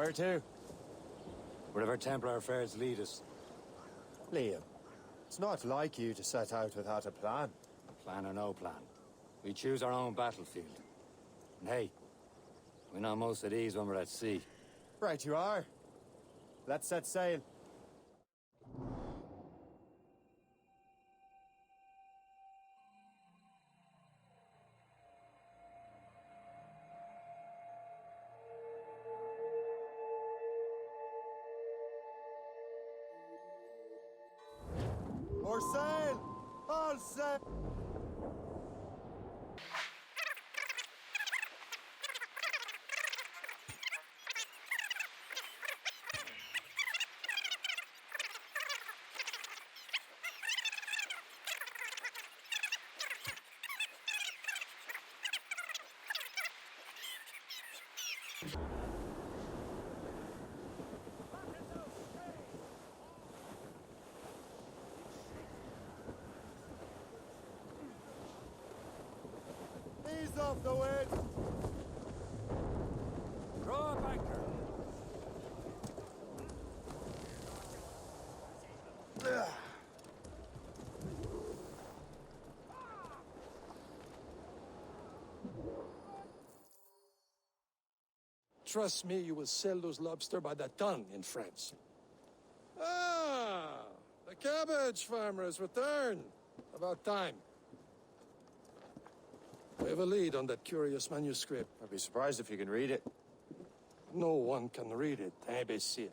Where to? Wherever Templar affairs lead us. Liam, it's not like you to set out without a plan. Plan or no plan. We choose our own battlefield. And hey, we know most of these when we're at sea. Right you are. Let's set sail. More sail! All sail! Ease off the wind! Draw up anchor! Trust me, you will sell those lobster by the ton in France. Ah, the cabbage farmer has returned. About time. We have a lead on that curious manuscript. I'd be surprised if you can read it. No one can read it, imbecile.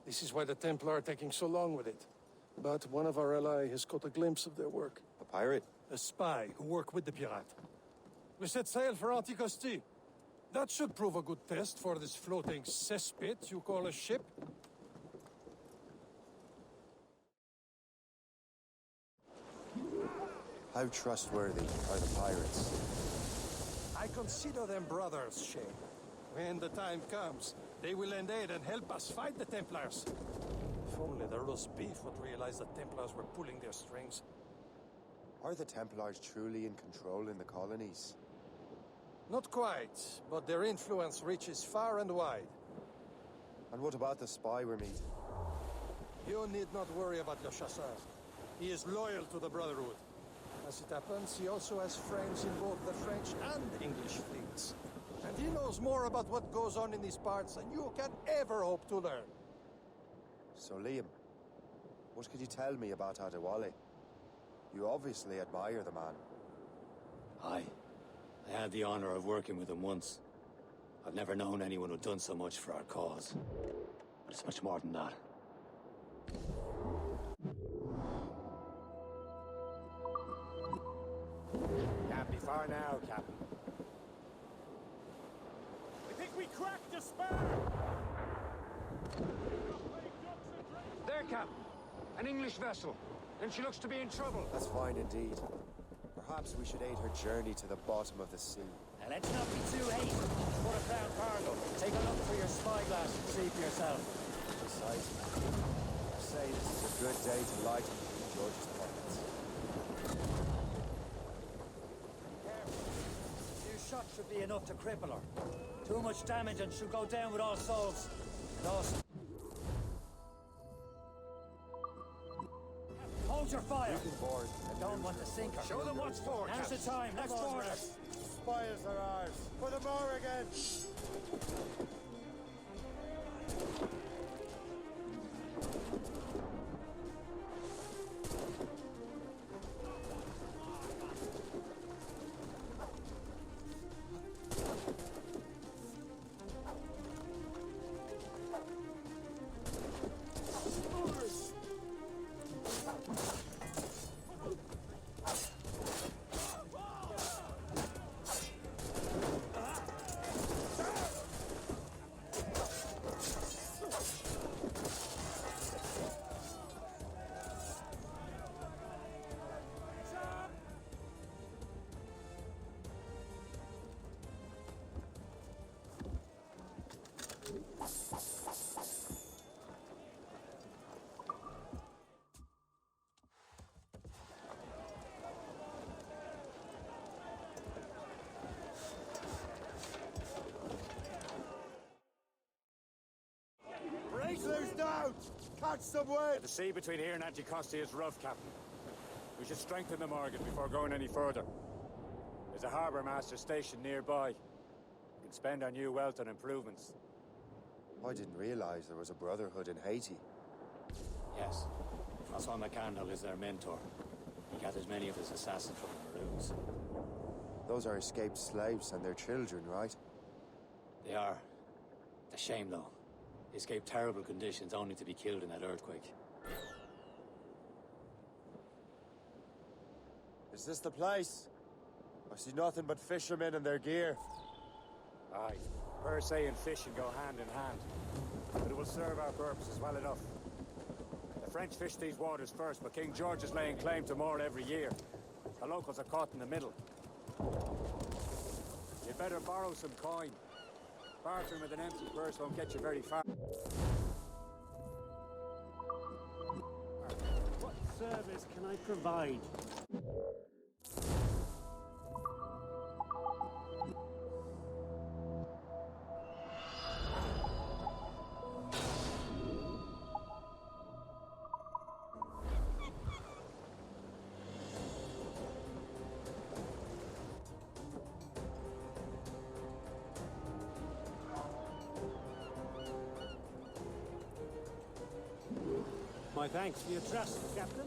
This is why the Templar are taking so long with it. But one of our allies has caught a glimpse of their work. A pirate? A spy who worked with the pirate. We set sail for Anticosti. That should prove a good test for this floating cesspit you call a ship. How trustworthy are the pirates? I consider them brothers, Shay. When the time comes, they will lend aid and help us fight the Templars. If only the roast beef would realize the Templars were pulling their strings. Are the Templars truly in control in the colonies? Not quite, but their influence reaches far and wide. And what about the spy we're meeting? You need not worry about Le Chasseur. He is loyal to the Brotherhood. As it happens, he also has friends in both the French and English fleets. And he knows more about what goes on in these parts than you can ever hope to learn. So Liam, what could you tell me about Adewale? You obviously admire the man. Aye. I had the honor of working with him once. I've never known anyone who'd done so much for our cause. But it's much more than that. Can't be far now, Captain. I think we cracked the spur! There, Captain. An English vessel. And she looks to be in trouble. That's fine indeed. Perhaps we should aid her journey to the bottom of the sea. Now let's not be too hasty. Put a crown cargo. Take a look through your spyglass and see for yourself. Precisely. I say this is a good day to light King George's pockets. A few shots should be enough to cripple her. Too much damage and she'll go down with all souls. Lost. Hold your fire. You can board. I don't want to sink her. Show them what's for, Now's the time. Let's board her. Spoils are ours. For the Morrigan! Hold out! Catch some wind! The sea between here and Anticosti is rough, Captain. We should strengthen the Morgan before going any further. There's a harbour master station nearby. We can spend our new wealth on improvements. I didn't realize there was a brotherhood in Haiti. Yes. Francois McCandle is their mentor. He gathers many of his assassins from the rouge. Those are escaped slaves and their children, right? They are. A shame, though. They escaped terrible conditions only to be killed in that earthquake. Is this the place? I see nothing but fishermen and their gear. Aye. Per se and fishing go hand in hand. But it will serve our purposes well enough. The French fish these waters first, but King George is laying claim to more every year. The locals are caught in the middle. You'd better borrow some coin. Bartering with an empty purse won't get you very far. What service can I provide? My thanks for your trust, Captain.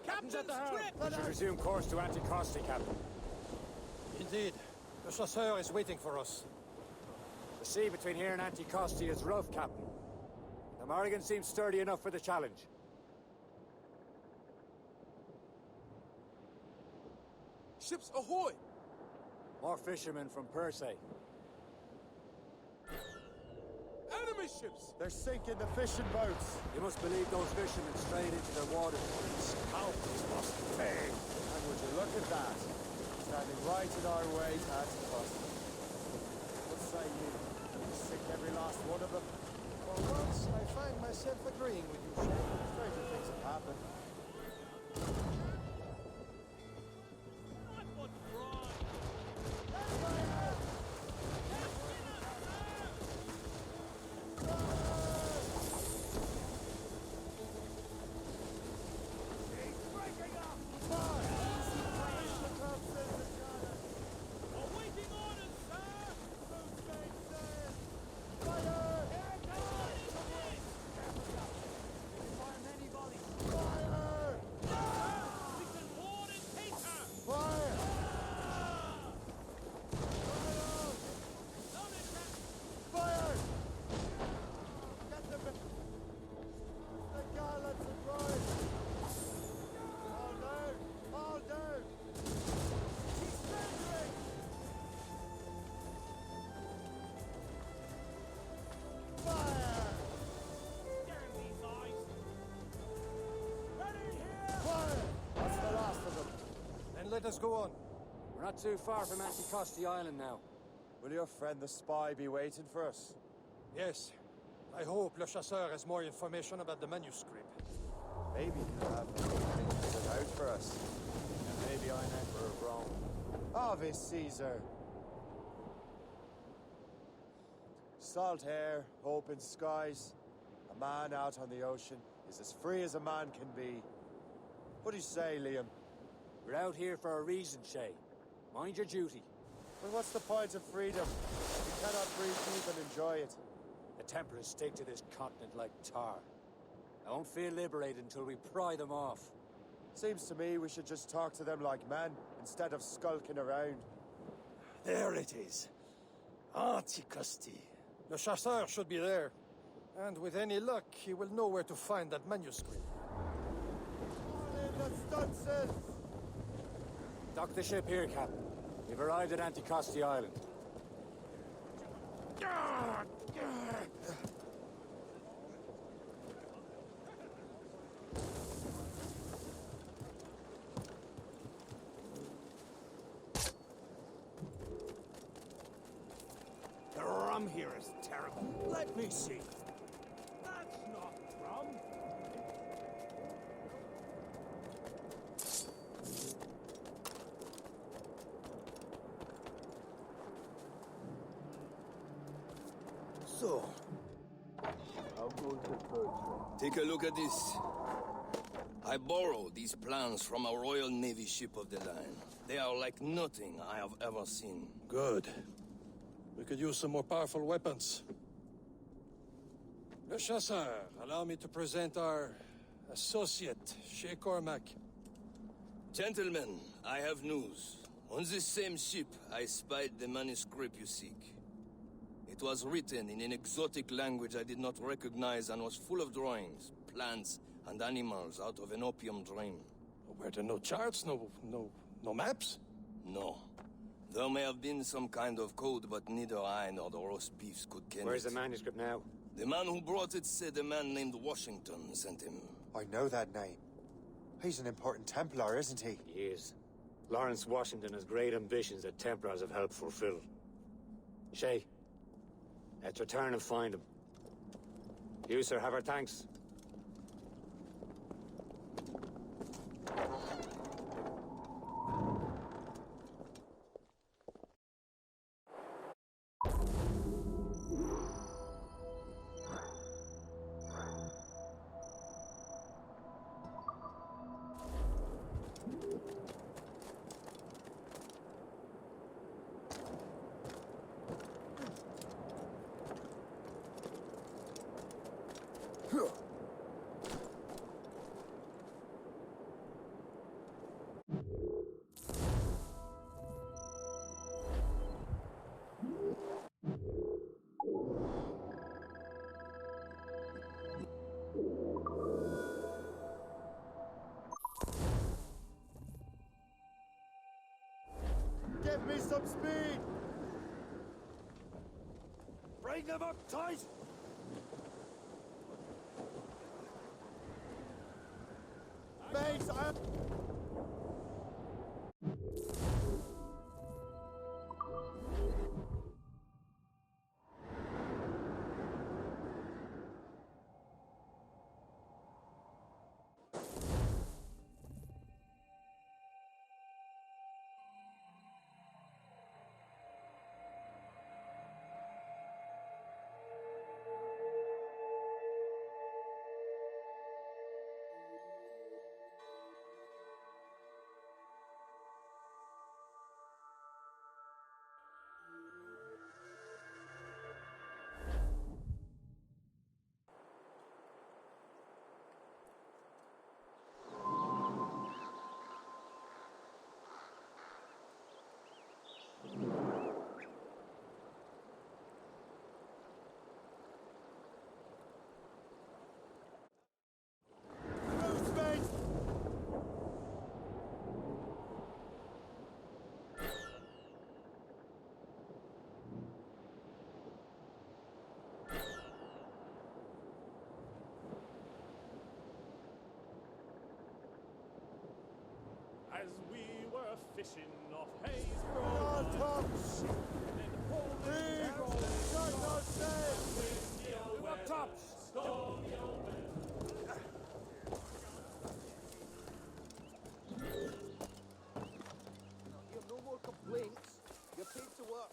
Captain's at the helm! We should resume course to Anticosti, Captain. Indeed. The chasseur is waiting for us. The sea between here and Anticosti is rough, Captain. The Morrigan seems sturdy enough for the challenge. Ships ahoy! More fishermen from Per se. Enemy ships! They're sinking the fishing boats. You must believe those fishermen strayed into their waters. Scoundrels must pay. And would you look at that? Standing right in our way to Anticosti. What say you? Sink every last one of them? For once, I find myself agreeing with you, Shane. Stranger things have happened. Let us go on. We're not too far from Anticosti Island now. Will your friend the spy be waiting for us? Yes. I hope Le Chasseur has more information about the manuscript. Maybe he'll have everything figured out for us. And maybe I'm Emperor of Rome. Ave Caesar. Salt air, open skies. A man out on the ocean is as free as a man can be. What do you say, Liam? We're out here for a reason, Shay. Mind your duty. But what's the point of freedom? We cannot breathe deep and enjoy it. The Templars stick to this continent like tar. I won't feel liberated until we pry them off. Seems to me we should just talk to them like men, instead of skulking around. There it is. Anticosti. Le Chasseur should be there. And with any luck, he will know where to find that manuscript. The Stunson! Dock the ship here, Captain. We've arrived at Anticosti Island. The rum here is terrible. Let me see. That's not rum. So, I'll go to the third train. Take a look at this. I borrowed these plans from a Royal Navy ship of the line. They are like nothing I have ever seen. Good. We could use some more powerful weapons. Le Chasseur, allow me to present our associate, Shay Cormac. Gentlemen, I have news. On this same ship, I spied the manuscript you seek. It was written in an exotic language I did not recognize and was full of drawings, plants, and animals out of an opium dream. Were there no charts, no maps? No. There may have been some kind of code, but neither I nor the roast beefs could ken Where's it. the manuscript now? The man who brought it said a man named Washington sent him. I know that name. He's an important Templar, isn't he? He is. Lawrence Washington has great ambitions that Templars have helped fulfill. Shay, let's return and find him. You, sir, have our thanks. Give me some speed! Bring them up tight! Mates, As we were fishing off Hayes Broad, tops! and holding Shut no sail! up tops. You have no more complaints. You're paid to work.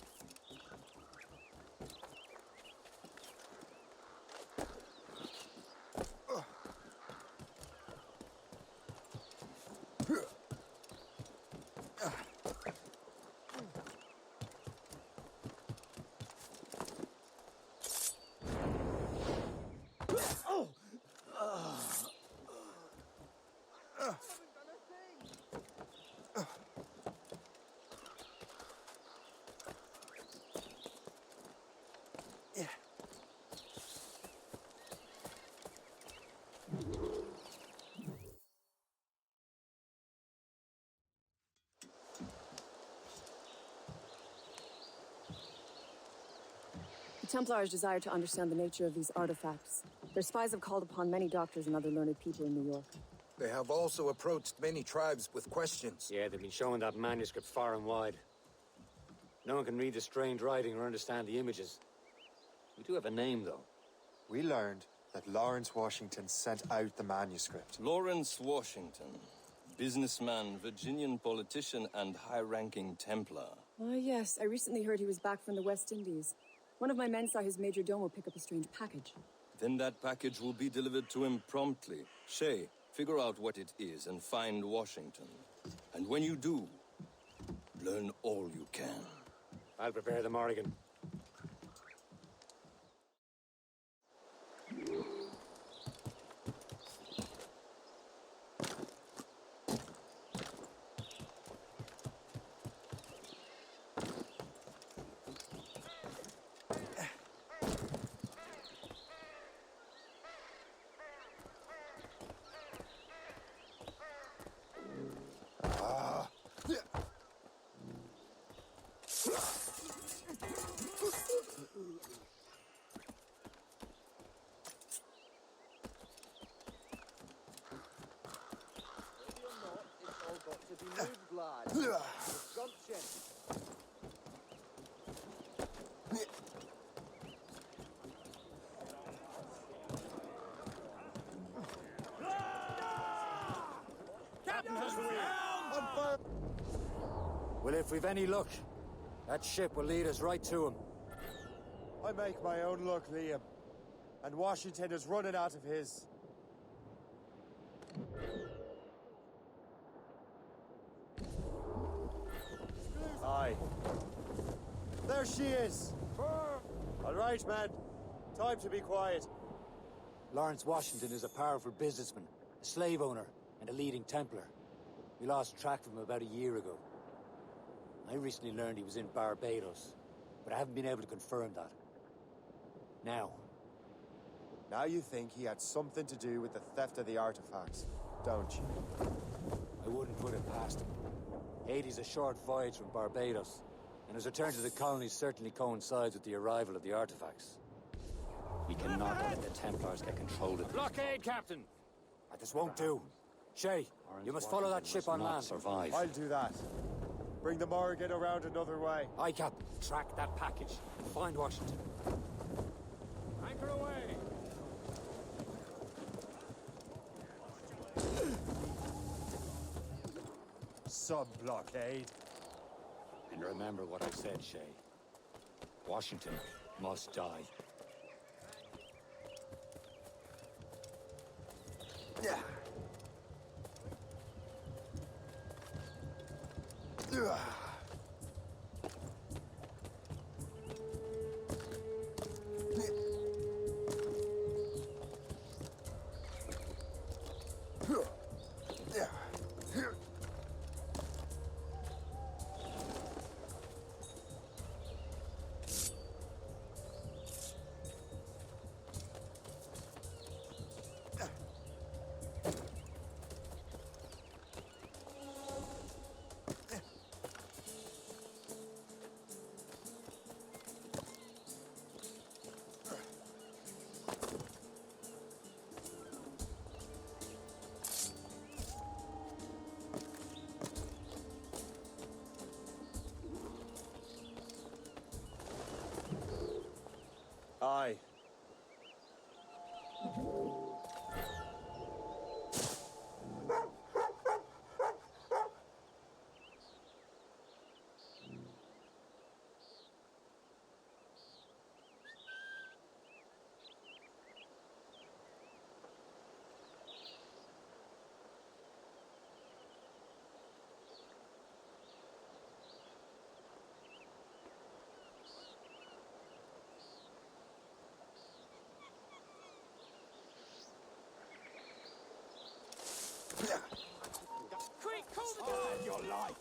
The Templars desire to understand the nature of these artifacts. Their spies have called upon many doctors and other learned people in New York. They have also approached many tribes with questions. Yeah, they've been showing that manuscript far and wide. No one can read the strange writing or understand the images. We do have a name, though. We learned that Lawrence Washington sent out the manuscript. Lawrence Washington. Businessman, Virginian politician, and high-ranking Templar. Ah, yes. I recently heard he was back from the West Indies. One of my men saw his major domo pick up a strange package. Then that package will be delivered to him promptly. Shay, figure out what it is and find Washington. And when you do, learn all you can. I'll prepare the Morrigan. Well, if we've any luck, that ship will lead us right to him. I make my own luck, Liam. And Washington is running out of his. Aye. There she is. All right, man. Time to be quiet. Lawrence Washington is a powerful businessman, a slave owner, and a leading Templar. We lost track of him about a year ago. I recently learned he was in Barbados, but I haven't been able to confirm that. Now you think he had something to do with the theft of the artifacts, don't you? I wouldn't put it past him. Haiti's a short voyage from Barbados, and his return to the colonies certainly coincides with the arrival of the artifacts. We cannot let the Templars get control of them. Blockade, Captain! This won't do. Shay, you must follow that ship on land. Survive. I'll do that. Bring the Morrigan around another way. Aye, Captain. Track that package and find Washington. Anchor away! Sub-blockade. And remember what I said, Shay. Washington must die. Yeah. Aye. Quick, call the guard! Your life!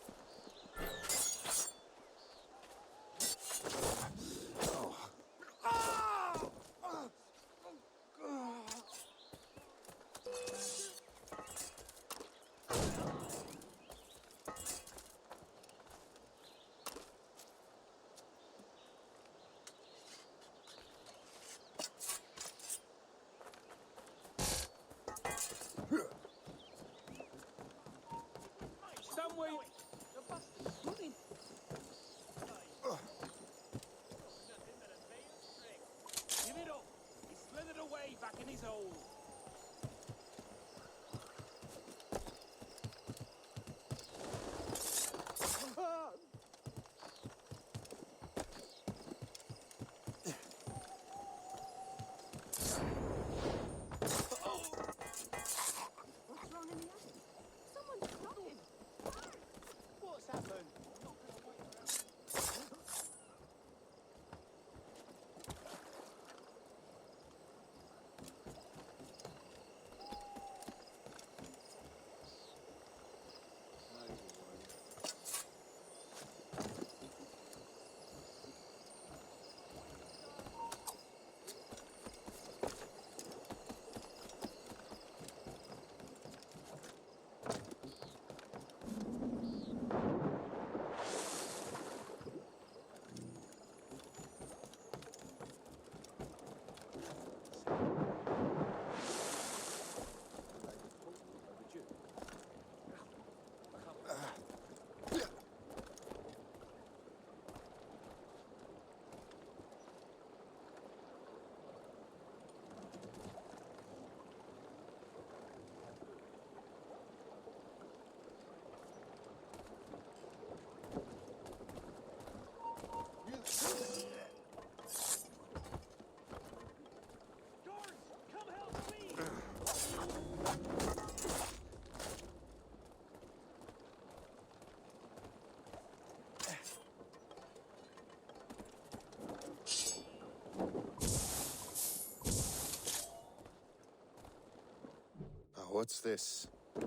What's this? A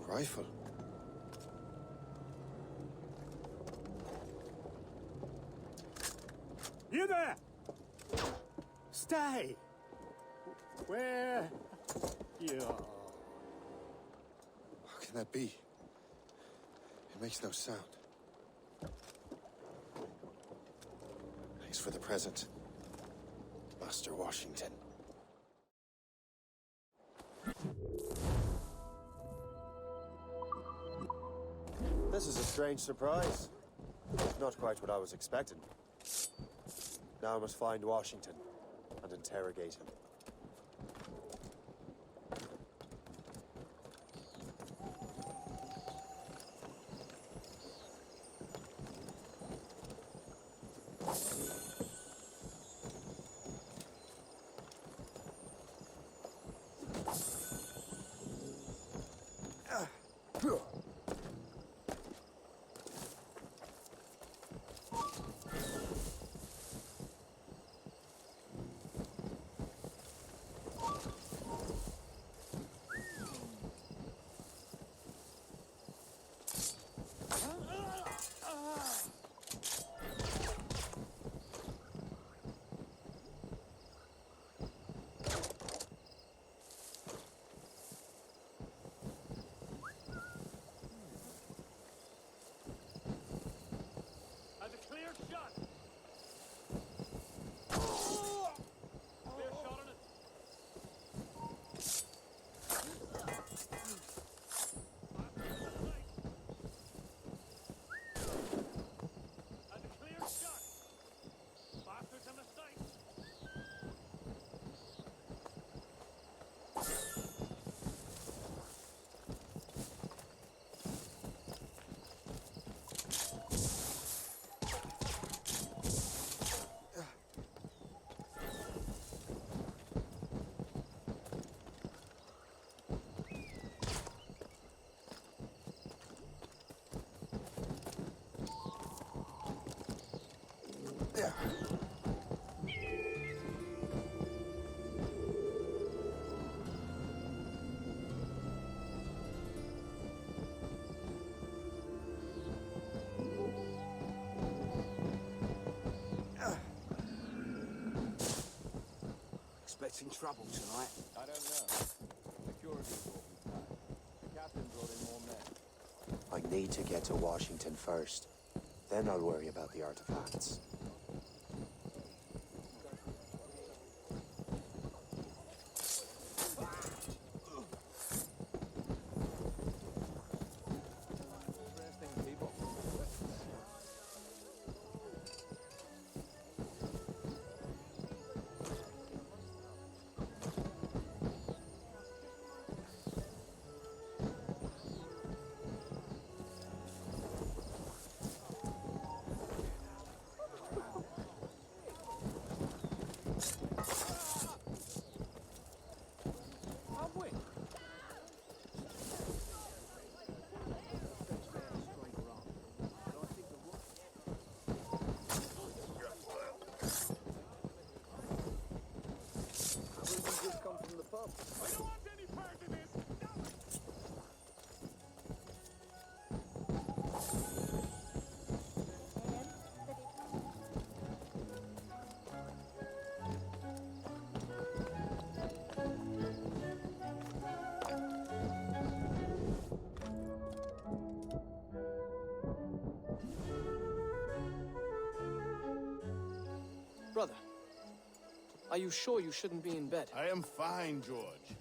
rifle. You there! Stay! Where you are? How can that be? It makes no sound. Thanks for the present, Master Washington. This is a strange surprise. Not quite what I was expecting. Now I must find Washington and interrogate him. Expecting trouble tonight? I don't know. Security's awfully tight. The captain brought in more men. I need to get to Washington first. Then I'll worry about the artifacts. Brother, are you sure you shouldn't be in bed? I am fine, George.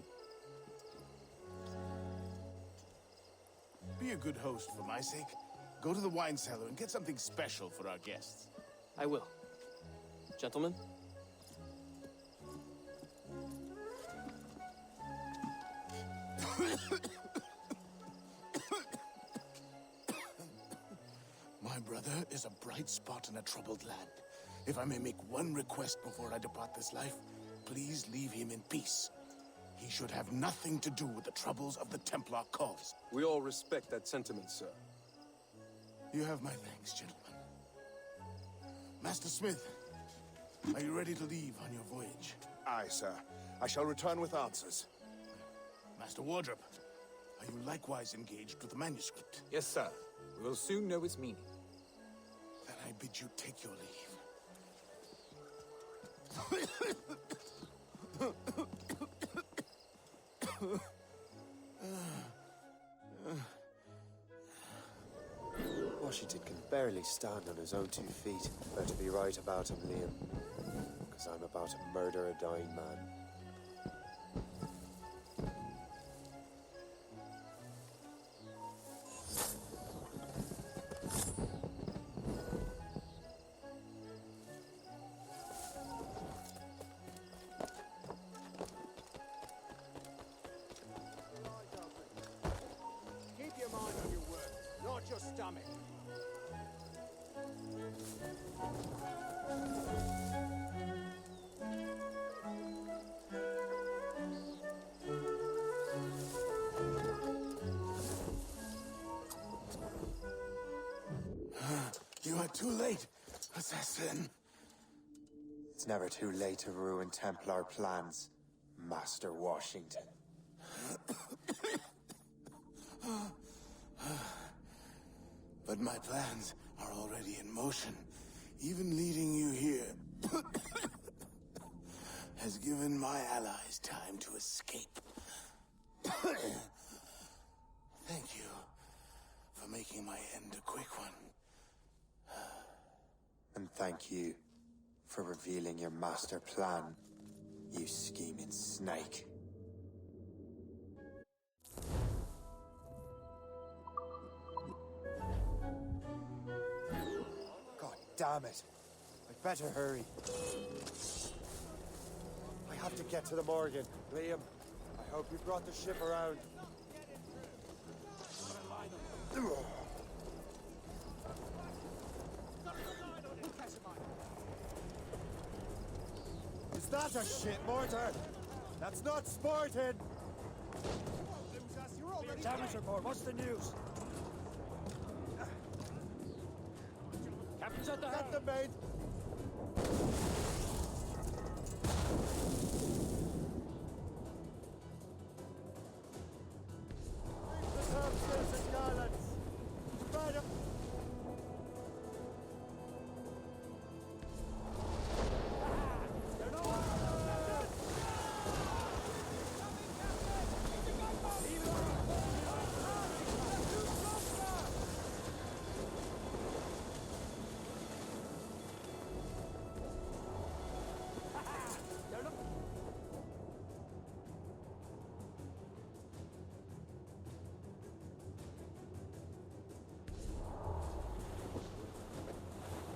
Be a good host for my sake. Go to the wine cellar and get something special for our guests. I will. Gentlemen? My brother is a bright spot in a troubled land. If I may make one request before I depart this life, please leave him in peace. He should have nothing to do with the troubles of the Templar cause. We all respect that sentiment, sir. You have my thanks, gentlemen. Master Smith, are you ready to leave on your voyage? Aye, sir. I shall return with answers. Master Wardrop, are you likewise engaged with the manuscript? Yes, sir. We will soon know its meaning. Then I bid you take your leave. Washington can barely stand on his own 2 feet. Better be right about him, Liam. Because I'm about to murder a dying man. Keep your mind on your work, not your stomach. You are too late, assassin. It's never too late to ruin Templar plans, Master Washington. But my plans are already in motion. Even leading you here has given my allies time to escape. Thank you for making my end a quick one. And thank you for revealing your master plan, you scheming snake. God damn it. I'd better hurry. I have to get to the Morgan. Liam, I hope you brought the ship around. Is that a shit mortar? That's not sporting! Damage report, what's the news? Captain's at the helm. Captain, mate!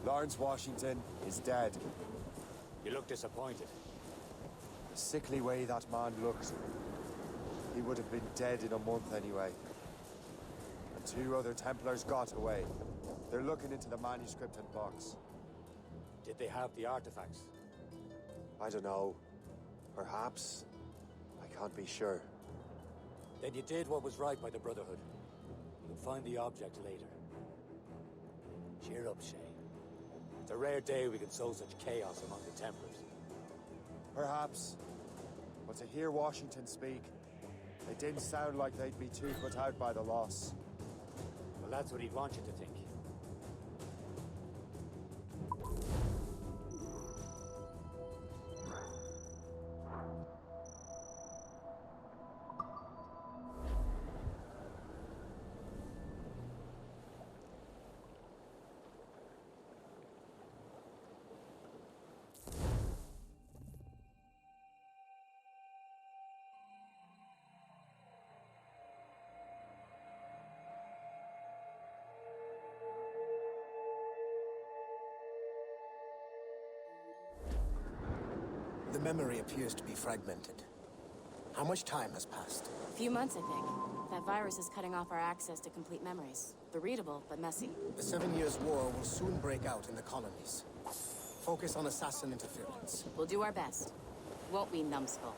Lawrence Washington is dead. You look disappointed. The sickly way that man looked. He would have been dead in a month anyway. And 2 other Templars got away. They're looking into the manuscript and box. Did they have the artifacts? I don't know. Perhaps. I can't be sure. Then you did what was right by the Brotherhood. You'll find the object later. Cheer up, Shay. It's a rare day we can sow such chaos among the Templars. Perhaps. But to hear Washington speak, it didn't sound like they'd be too put out by the loss. Well, that's what he'd want you to think. The memory appears to be fragmented. How much time has passed? A few months, I think. That virus is cutting off our access to complete memories. They're readable, but messy. The 7 Years' War will soon break out in the colonies. Focus on assassin interference. We'll do our best. Won't we, numbskull?